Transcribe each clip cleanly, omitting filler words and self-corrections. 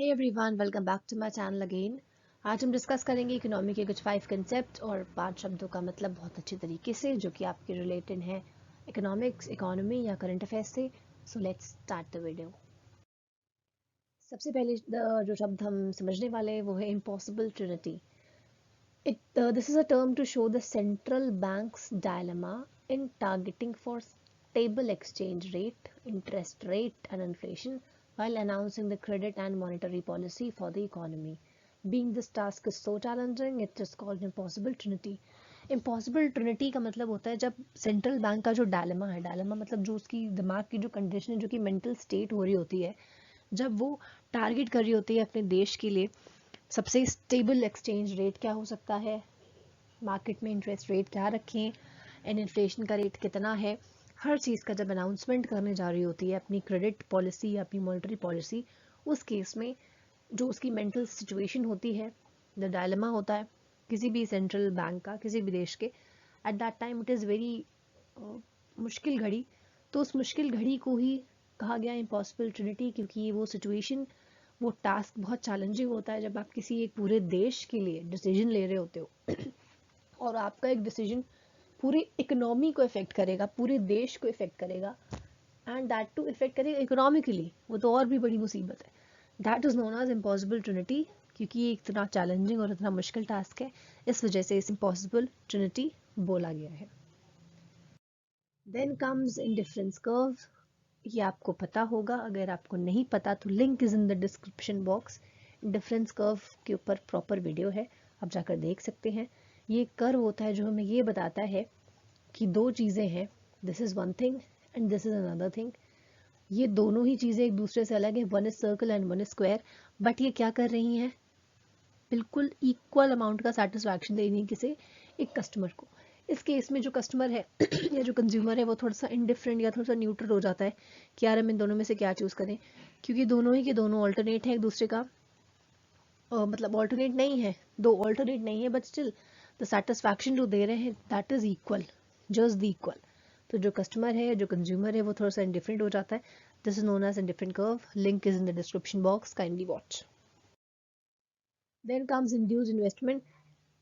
Hey everyone, welcome back to my channel again. आज हम discuss करेंगे इकोनॉमी के कुछ 5 कंसेप्ट और 5 शब्दों का मतलब बहुत अच्छी तरीके से जो कि आपके रिलेटेड हैं इकोनॉमिक्स, इकोनॉमी या करंट अफेयर्स से. So let's start the video. सबसे पहले जो शब्द हम समझने वाले हैं वो है impossible Trinity. This is a term to show the central bank's dilemma in targeting for stable exchange rate, interest rate and inflation while announcing the credit and monetary policy for the economy. Being this task is so challenging, it is called impossible trinity. Impossible trinity का मतलब होता है जब central bank का जो dilemma है, dilemma मतलब जो उसकी दिमाग की जो कंडीशन है, जो कि मेंटल स्टेट हो रही होती है, जब वो टारगेट कर रही होती है अपने देश के लिए सबसे स्टेबल एक्सचेंज रेट क्या हो सकता है, मार्केट में इंटरेस्ट रेट क्या रखें एंड इन्फ्लेशन का रेट कितना है, हर चीज़ का जब अनाउंसमेंट करने जा रही होती है अपनी क्रेडिट पॉलिसी या अपनी मॉनेटरी पॉलिसी, उस केस में जो उसकी मेंटल सिचुएशन होती है, द डायलेमा होता है किसी भी सेंट्रल बैंक का, किसी भी देश के, at that time it is very मुश्किल घड़ी. तो उस मुश्किल घड़ी को ही कहा गया इम्पॉसिबल ट्रिनिटी, क्योंकि वो सिचुएशन, वो टास्क बहुत चैलेंजिंग होता है जब आप किसी एक पूरे देश के लिए डिसीजन ले रहे होते हो और आपका एक डिसीजन पूरी इकोनॉमी को इफेक्ट करेगा, पूरे देश को इफेक्ट करेगा एंड दैट टू इफेक्ट करेगा इकोनॉमिकली, वो तो और भी बड़ी मुसीबत है. That is known as impossible trinity, क्योंकि ये इतना चैलेंजिंग और इतना मुश्किल टास्क है, इस वजह से इस इम्पॉसिबल ट्रिनिटी बोला गया है. Then comes indifference curve. ये आपको पता होगा, अगर आपको नहीं पता तो link is in the description box. Difference curve के ऊपर प्रॉपर वीडियो है, आप जाकर देख सकते हैं. ये कर्व होता है जो हमें ये बताता है कि दो चीज़ें हैं, this is one thing and this is another thing. ये दोनों ही चीज़ें एक दूसरे से अलग है, one is circle and one is square, but ये क्या कर रही हैं, बिल्कुल इक्वल अमाउंट का सेटिस्फैक्शन दे रही है किसी एक कस्टमर को. इस केस में जो कस्टमर है या जो कंज्यूमर है वो थोड़ा सा इंडिफरेंट या थोड़ा सा न्यूट्रल हो जाता है कि यार हम इन दोनों में से क्या चूज़ करें, क्योंकि दोनों ही के दोनों ऑल्टरनेट है एक दूसरे का. मतलब ऑल्टरनेट नहीं है, दो ऑल्टरनेट नहीं है, बट स्टिल द सेटिस्फैक्शन जो दे रहे हैं that is equal, just the equal. तो जो कस्टमर है, जो कंज्यूमर है, वो थोड़ा सा इंडिफरेंट हो जाता है. This is known as indifferent curve. Link is in the description box, kindly watch. Then comes induced investment.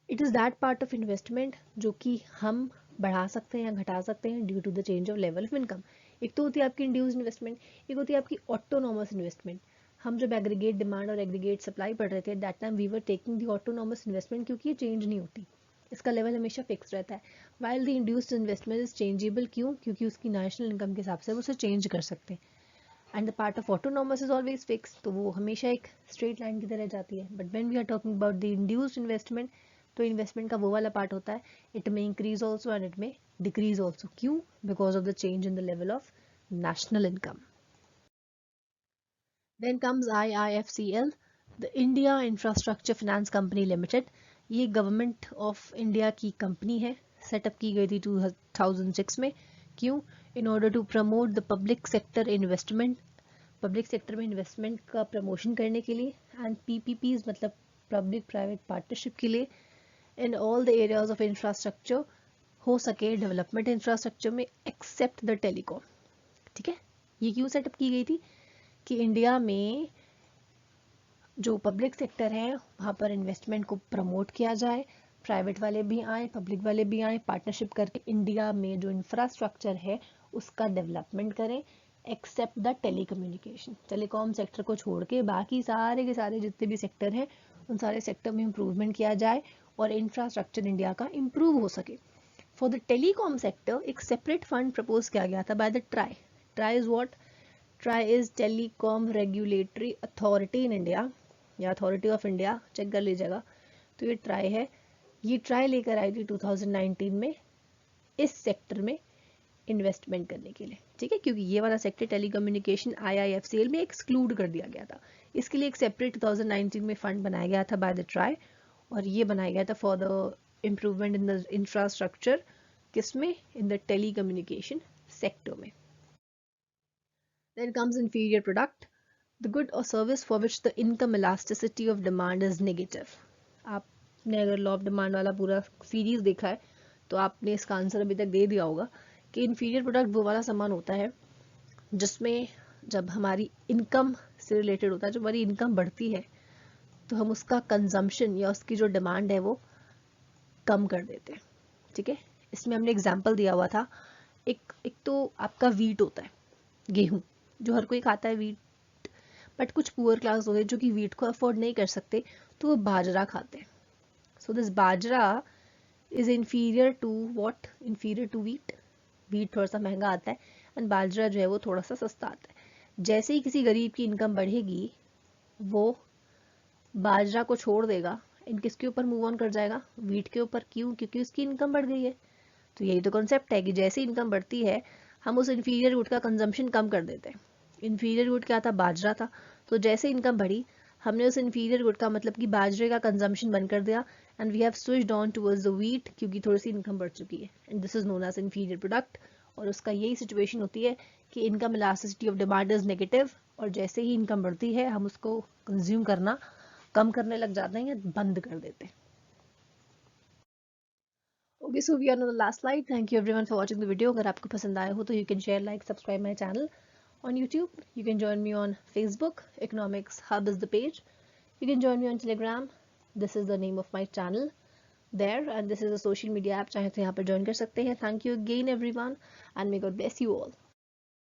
It is that part of investment जो कि हम बढ़ा सकते हैं या घटा सकते हैं due to the change of level of income. एक तो होती है आपकी इंड्यूस्ड इन्वेस्टमेंट, एक होती है आपकी ऑटोनॉमस इन्वेस्टमेंट. हम जब एग्रीगेट डिमांड और एग्रीगेट सप्लाई पढ़ रहे थे, that time we were taking the autonomous investment, क्योंकि ये चेंज नहीं होती, इसका लेवल हमेशा फिक्स रहता है. While the induced investment is changeable, क्यों, क्योंकि उसकी नेशनल इनकम के हिसाब से वो उसे चेंज कर सकते हैं. And the part of autonomous is always fix, तो वो हमेशा एक स्ट्रेट लाइन की तरह जाती है. But when we are talking about the induced investment, तो इन्वेस्टमेंट का वो वाला पार्ट होता है, इट में इंक्रीज ऑल्सो एंड इट में डिक्रीज ऑल्सो. क्यों? Because of the change in the level of national income. Then comes IIFCL, the India infrastructure finance company limited. ये गवर्नमेंट ऑफ इंडिया की कंपनी है, setup की गई थी 2006 में. क्यों? In order to promote the public sector investment, public sector में investment का प्रमोशन करने के लिए, एंड PPPs मतलब पब्लिक प्राइवेट पार्टनरशिप के लिए, in all the areas of infrastructure, हो सके डेवलपमेंट इंफ्रास्ट्रक्चर में, एक्सेप्ट द टेलीकॉम. ठीक है, ये क्यों सेटअप की गई थी कि इंडिया में जो पब्लिक सेक्टर है वहाँ पर इन्वेस्टमेंट को प्रमोट किया जाए, प्राइवेट वाले भी आए, पब्लिक वाले भी आए, पार्टनरशिप करके इंडिया में जो इंफ्रास्ट्रक्चर है उसका डेवलपमेंट करें, except the telecommunication. Telecom sector को छोड़ के बाकी सारे के सारे जितने भी सेक्टर हैं उन सारे सेक्टर में इम्प्रूवमेंट किया जाए और इंफ्रास्ट्रक्चर इंडिया का इम्प्रूव हो सके. फॉर द टेलीकॉम सेक्टर एक सेपरेट फंड प्रपोज किया गया था by the try. Try is what? Try is telecom regulatory authority in India या अथॉरिटी ऑफ इंडिया, चेक कर लीजिएगा. तो ये ट्राई है, ये ट्राई लेकर आई थी 2019 में इस सेक्टर में इन्वेस्टमेंट करने के लिए. ठीक है, क्योंकि ये वाला सेक्टर टेलीकम्युनिकेशन IIFCL में एक्सक्लूड कर दिया गया था, इसके लिए एक सेपरेट 2019 में फंड बनाया गया था बाय द ट्राई, और ये बनाया गया था for the improvement in the infrastructure, किसमें? इन द टेलीकम्युनिकेशन सेक्टर में. Then comes inferior product, the good or service for which the income elasticity of demand is negative. आपने अगर लॉ ऑफ डिमांड वाला पूरा सीरीज देखा है तो आपने इसका आंसर अभी तक दे दिया होगा कि इन्फीरियर प्रोडक्ट वो वाला सामान होता है जिसमें जब हमारी इनकम से रिलेटेड होता है, जब हमारी इनकम बढ़ती है तो हम उसका कंजम्पशन या उसकी जो डिमांड है वो कम कर देते हैं। ठीक है, इसमें हमने एग्जाम्पल दिया हुआ था, एक तो आपका वीट होता है, गेहूं, जो हर कोई खाता है वीट, बट कुछ पुअर क्लास होते हैं जो कि वीट को अफोर्ड नहीं कर सकते, तो वो बाजरा खाते हैं। So this bajra is inferior to what, inferior to wheat. Wheat थोड़ा सा महंगा आता है एंड बाजरा जो है वो थोड़ा सा सस्ता आता है। जैसे ही किसी गरीब की इनकम बढ़ेगी, वो बाजरा को छोड़ देगा, इन किसके ऊपर मूव ऑन कर जाएगा, वीट के ऊपर। क्यों? क्योंकि उसकी इनकम बढ़ गई है। तो यही तो कॉन्सेप्ट है कि जैसे इनकम बढ़ती है हम उस इन्फीरियर गुड का कंजम्पशन कम कर देते हैं। इन्फीरियर गुड क्या था? बाजरा था। तो जैसे इनकम बढ़ी, हमने उस इन्फीरियर गुड का मतलब कि बाजरे का कंजम्पशन बंद कर दिया and we have switched on towards the wheat, क्योंकि थोड़ी सी इनकम बढ़ चुकी है and this is known as inferior product. और उसका यही सिचुएशन होती है कि income elasticity of demand is negative, और जैसे ही इनकम बढ़ती है हम उसको कंज्यूम करना कम करने लग जाते हैं या बंद कर देते हैं। Okay, so we are on the last slide. Thank you everyone for watching the video. अगर आपको पसंद आया हो तो you can share, like, subscribe my channel on YouTube. You can join me on Facebook. Economics Hub is the page. You can join me on Telegram. This is the name of my channel there, and this is a social media app. चाहे तो यहाँ पर join कर सकते हैं. Thank you again everyone, and may God bless you all.